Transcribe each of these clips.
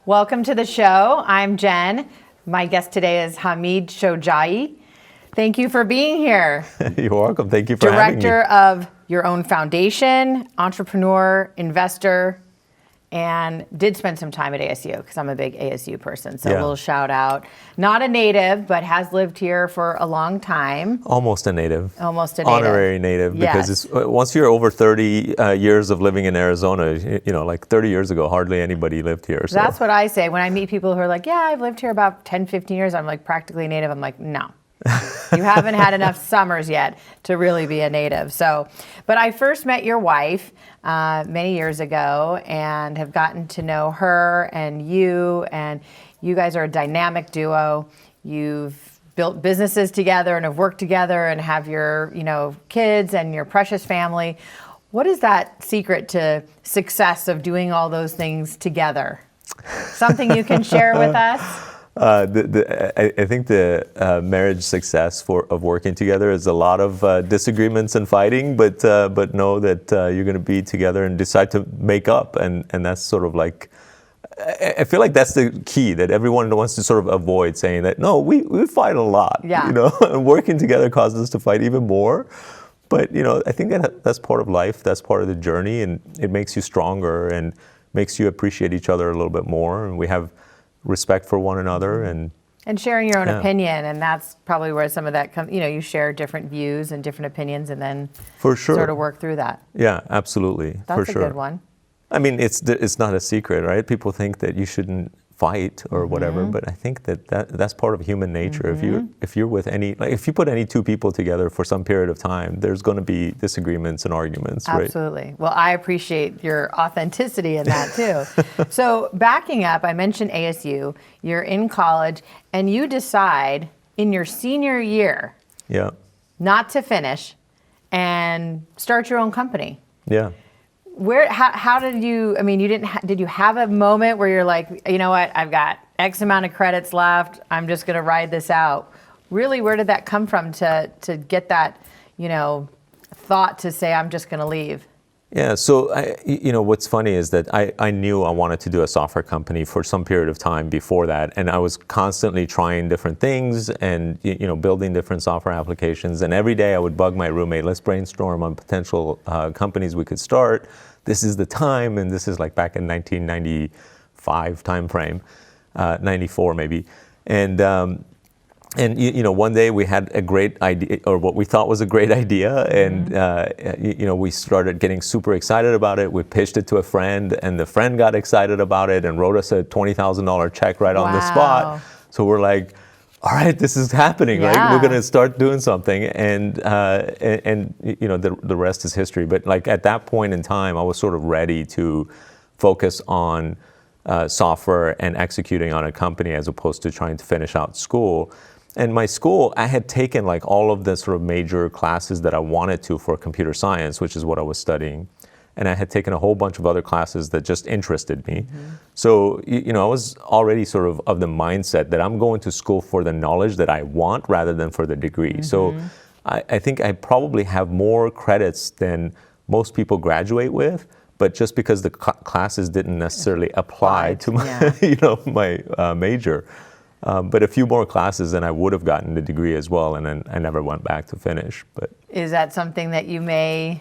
Welcome to the show. I'm Jen. My guest today is Hamid Shojaee. Thank you for being here. You're welcome. Thank you for having me. Director of your own foundation, entrepreneur, investor, and did spend some time at ASU because I'm a big ASU person. So a little shout out. Not a native, but has lived here for a long time. Almost a native. Almost a native. Honorary native. Because it's, once you're over 30 years of living in Arizona, like 30 years ago, hardly anybody lived here. So. That's what I say. When I meet people who are like, yeah, I've lived here about 10, 15 years. I'm like practically native. I'm like, no. You haven't had enough summers yet to really be a native. So, but I first met your wife many years ago and have gotten to know her and you guys are a dynamic duo. You've built businesses together and have worked together and have your, kids and your precious family. What is that secret to success of doing all those things together? Something you can share with us? I think the marriage success of working together is a lot of disagreements and fighting, but know that you're going to be together and decide to make up, and that's sort of like, I feel like that's the key that everyone wants to sort of avoid saying that, no, we fight a lot, and working together causes us to fight even more. But, I think that's part of life, that's part of the journey, and it makes you stronger and makes you appreciate each other a little bit more, and we have respect for one another and sharing your own opinion, and that's probably where some of that comes. You share different views and different opinions, and then for sure sort of work through that. Yeah, absolutely. That's for sure. A good one. I mean, it's not a secret, right? People think that you shouldn't fight or whatever, but I think that's part of human nature. If you're with if you put any two people together for some period of time, there's going to be disagreements and arguments. Absolutely. Right? Well, I appreciate your authenticity in that too. So backing up, I mentioned ASU. You're in college, and you decide in your senior year, not to finish, and start your own company. Yeah. How did you, did you have a moment where you're like, you know what, I've got X amount of credits left, I'm just going to ride this out? Really, where did that come from to get that, thought to say, I'm just going to leave? Yeah, so what's funny is that I knew I wanted to do a software company for some period of time before that, and I was constantly trying different things and building different software applications, and every day I would bug my roommate, let's brainstorm on potential companies we could start. This is the time, and this is like back in 1995 timeframe, 94 maybe, and one day we had a great idea, or what we thought was a great idea, and we started getting super excited about it. We pitched it to a friend, and the friend got excited about it and wrote us a $20,000 check right on the spot. So we're like, all right, this is happening, right? We're going to start doing something, and the rest is history. But like at that point in time, I was sort of ready to focus on software and executing on a company as opposed to trying to finish out school. And my school, I had taken like all of the sort of major classes that I wanted to for computer science, which is what I was studying. And I had taken a whole bunch of other classes that just interested me. So, I was already sort of the mindset that I'm going to school for the knowledge that I want rather than for the degree. So I think I probably have more credits than most people graduate with, but just because the classes didn't necessarily apply to my, my major. But a few more classes and I would have gotten the degree as well, and then I never went back to finish. But is that something that you may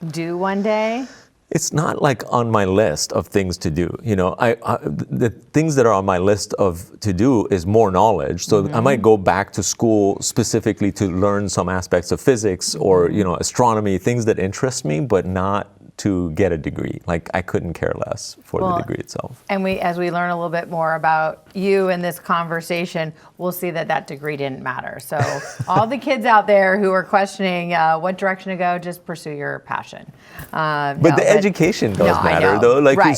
do one day? It's not like on my list of things to do. The things that are on my list of to do is more knowledge. So I might go back to school specifically to learn some aspects of physics or astronomy, things that interest me, but not to get a degree. Like I couldn't care less for the degree itself. And as we learn a little bit more about you in this conversation, we'll see that degree didn't matter. So all the kids out there who are questioning what direction to go, just pursue your passion. But education does matter, though. Like I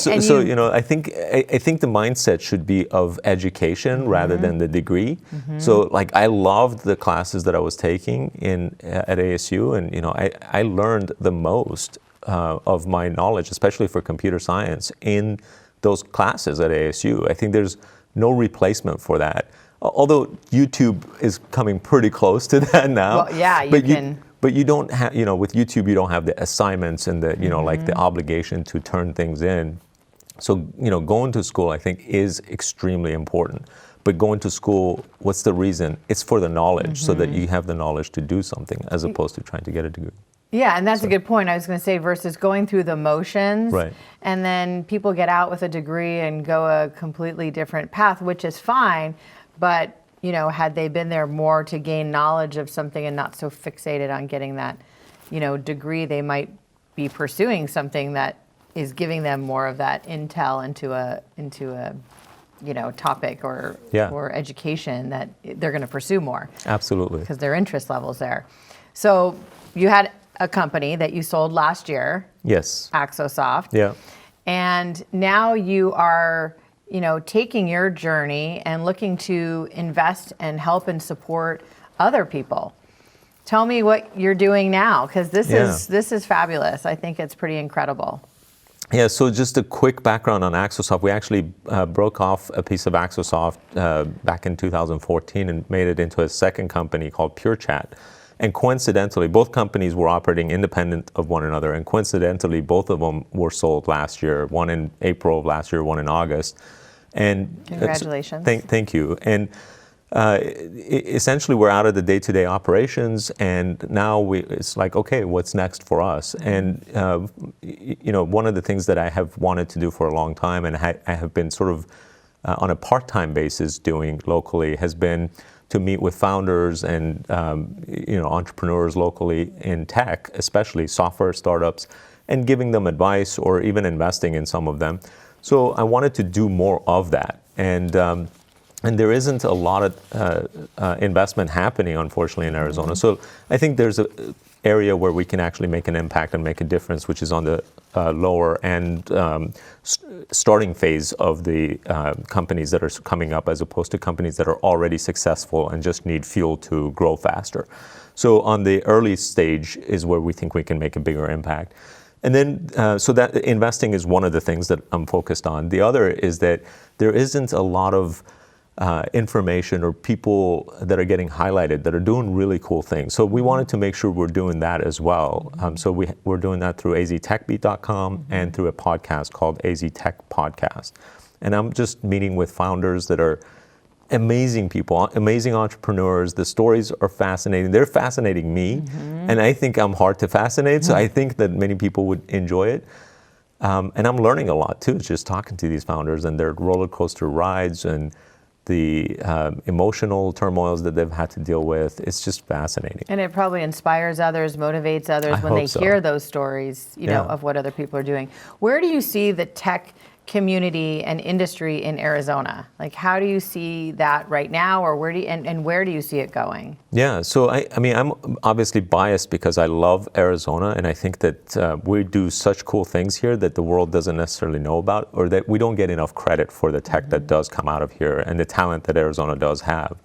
think the mindset should be of education rather than the degree. So like I loved the classes that I was taking at ASU, and I learned the most of my knowledge, especially for computer science, in those classes at ASU. I think there's no replacement for that. Although YouTube is coming pretty close to that now. Well, yeah, but you don't have, with YouTube, you don't have the assignments and the, like the obligation to turn things in. So, going to school, I think, is extremely important. But going to school, what's the reason? It's for the knowledge, so that you have the knowledge to do something, as opposed to trying to get a degree. Yeah, and that's a good point. I was going to say, versus going through the motions, Right. and then people get out with a degree and go a completely different path, which is fine. But, had they been there more to gain knowledge of something and not so fixated on getting that, degree, they might be pursuing something that is giving them more of that intel into a topic or education that they're going to pursue more. Absolutely. Because their interest level's there. So you had a company that you sold last year. Yes. Axosoft. Yeah. And now you are, taking your journey and looking to invest and help and support other people. Tell me what you're doing now, because this is fabulous. I think it's pretty incredible. Yeah, so just a quick background on Axosoft. We actually broke off a piece of Axosoft back in 2014 and made it into a second company called Pure Chat. And coincidentally, both companies were operating independent of one another. And coincidentally, both of them were sold last year, one in April of last year, one in August. And congratulations. Thank you. And essentially, we're out of the day-to-day operations, and now it's like, okay, what's next for us? And one of the things that I have wanted to do for a long time, and I have been sort of on a part-time basis doing locally, has been to meet with founders and entrepreneurs locally in tech, especially software startups, and giving them advice or even investing in some of them. So I wanted to do more of that, and there isn't a lot of investment happening, unfortunately, in Arizona. So I think there's an area where we can actually make an impact and make a difference, which is on the lower end starting phase of the companies that are coming up, as opposed to companies that are already successful and just need fuel to grow faster. So on the early stage is where we think we can make a bigger impact. And then, so that investing is one of the things that I'm focused on. The other is that there isn't a lot of information or people that are getting highlighted that are doing really cool things. So we wanted to make sure we're doing that as well. So we're doing that through aztechbeat.com and through a podcast called AZ Tech Podcast. And I'm just meeting with founders that are amazing people, amazing entrepreneurs. The stories are fascinating. They're fascinating me, and I think I'm hard to fascinate. So I think that many people would enjoy it. And I'm learning a lot too, just talking to these founders and their roller coaster rides and the emotional turmoils that they've had to deal with. It's just fascinating. And it probably inspires others, motivates others when they hear those stories, of what other people are doing. Where do you see the tech community and industry in Arizona? Like, how do you see that right now, or where do you see it going? Yeah, so I mean, I'm obviously biased because I love Arizona, and I think that we do such cool things here that the world doesn't necessarily know about, or that we don't get enough credit for the tech that does come out of here and the talent that Arizona does have.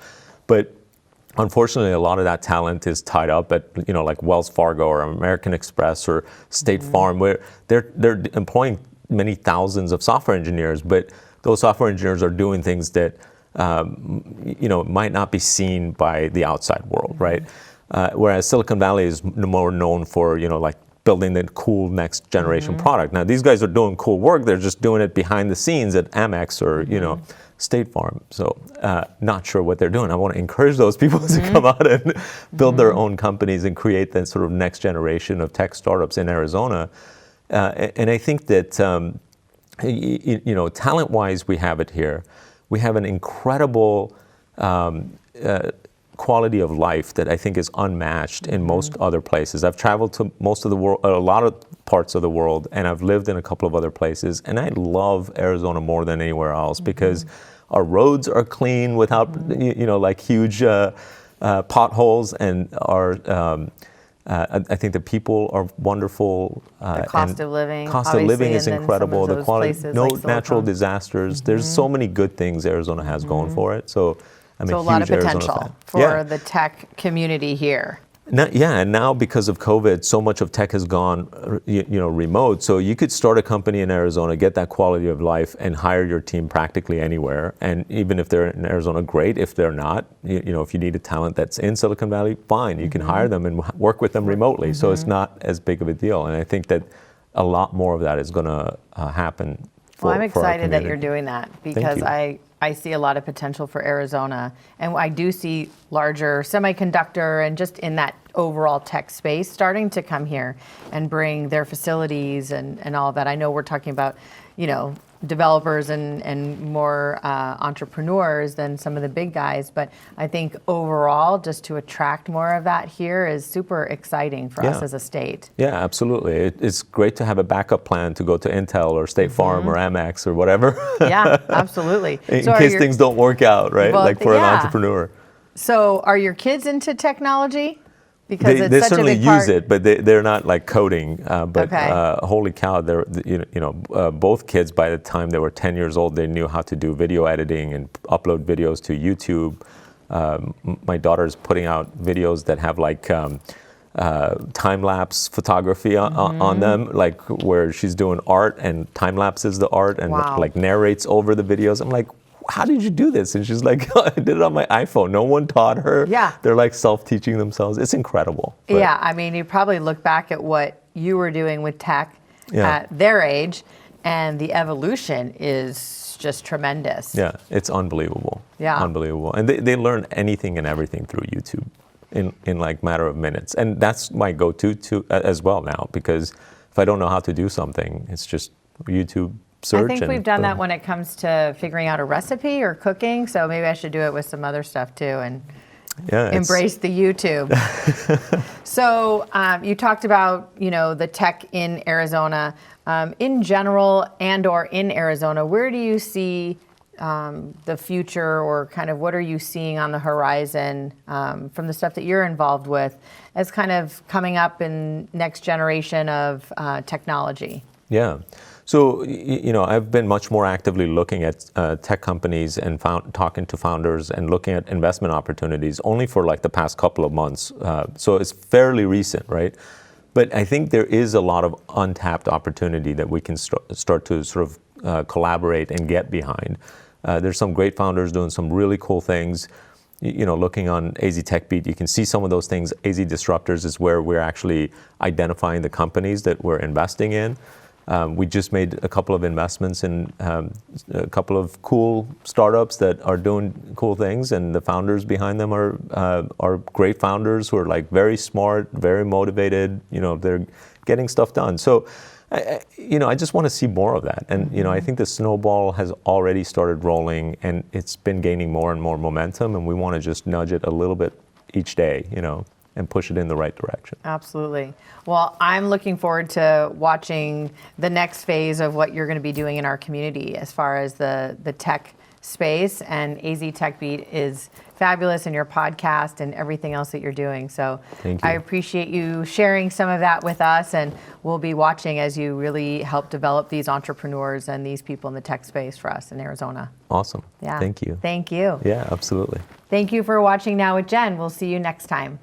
But unfortunately, a lot of that talent is tied up at, like Wells Fargo or American Express or State Farm, where they're employing many thousands of software engineers, but those software engineers are doing things that might not be seen by the outside world, right? Whereas Silicon Valley is more known for like building the cool next generation product. Now these guys are doing cool work; they're just doing it behind the scenes at Amex or State Farm. So not sure what they're doing. I want to encourage those people to come out and build their own companies and create that sort of next generation of tech startups in Arizona. And I think that, talent-wise, we have it here. We have an incredible quality of life that I think is unmatched in most other places. I've traveled to most of the world, a lot of parts of the world, and I've lived in a couple of other places. And I love Arizona more than anywhere else because our roads are clean without, like huge potholes, and our I think the people are wonderful. The cost of living. Cost of living is incredible. The quality, no like natural disasters. There's so many good things Arizona has going for it. So I'm a lot huge of Arizona potential fan. for the tech community here. And now because of COVID, so much of tech has gone, remote. So you could start a company in Arizona, get that quality of life, and hire your team practically anywhere. And even if they're in Arizona, great. If they're not, if you need a talent that's in Silicon Valley, fine. You can hire them and work with them remotely. So it's not as big of a deal. And I think that a lot more of that is going to happen for Well, I'm our excited that community. you're doing that because you. I see a lot of potential for Arizona. And I do see larger semiconductor and just in that overall tech space starting to come here and bring their facilities and all of that. I know we're talking about, developers and more entrepreneurs than some of the big guys, but I think overall, just to attract more of that here is super exciting for us as a state. Yeah, absolutely. It's great to have a backup plan to go to Intel or State Farm or Amex or whatever. Yeah, absolutely. In case things don't work out, right? Well, like for an entrepreneur. So are your kids into technology? Because They it's such certainly a big part. use it, but they're not like coding. But Okay. holy cow, both kids by the time they were 10 years old, they knew how to do video editing and upload videos to YouTube. My daughter's putting out videos that have like time-lapse photography on them, like where she's doing art and time-lapses the art and Wow. like narrates over the videos. I'm like, how did you do this? And she's like, I did it on my iPhone. No one taught her. Yeah. They're like self-teaching themselves. It's incredible. But Yeah, I mean, you probably look back at what you were doing with tech Yeah. at their age, and the evolution is just tremendous. Yeah, it's unbelievable. Yeah. Unbelievable. And they learn anything and everything through YouTube in like matter of minutes. And that's my go-to as well now, because if I don't know how to do something, it's just YouTube search. I think we've done that when it comes to figuring out a recipe or cooking, so maybe I should do it with some other stuff too and embrace the YouTube. So you talked about, the tech in Arizona. In general and or in Arizona, where do you see the future, or kind of what are you seeing on the horizon from the stuff that you're involved with as kind of coming up in next generation of technology? Yeah. So, I've been much more actively looking at tech companies and talking to founders and looking at investment opportunities only for like the past couple of months. So it's fairly recent, right? But I think there is a lot of untapped opportunity that we can start to sort of collaborate and get behind. There's some great founders doing some really cool things. Looking on AZ TechBeat, you can see some of those things. AZ Disruptors is where we're actually identifying the companies that we're investing in. We just made a couple of investments in a couple of cool startups that are doing cool things, and the founders behind them are great founders who are like very smart, very motivated. They're getting stuff done. So, I just want to see more of that. And I think the snowball has already started rolling, and it's been gaining more and more momentum. And we want to just nudge it a little bit each day, and push it in the right direction. Absolutely. Well, I'm looking forward to watching the next phase of what you're going to be doing in our community as far as the tech space, and AZ TechBeat is fabulous in your podcast and everything else that you're doing. So Thank you. I appreciate you sharing some of that with us, and we'll be watching as you really help develop these entrepreneurs and these people in the tech space for us in Arizona. Awesome. Yeah. Thank you. Thank you. Yeah, absolutely. Thank you for watching Now with Jen. We'll see you next time.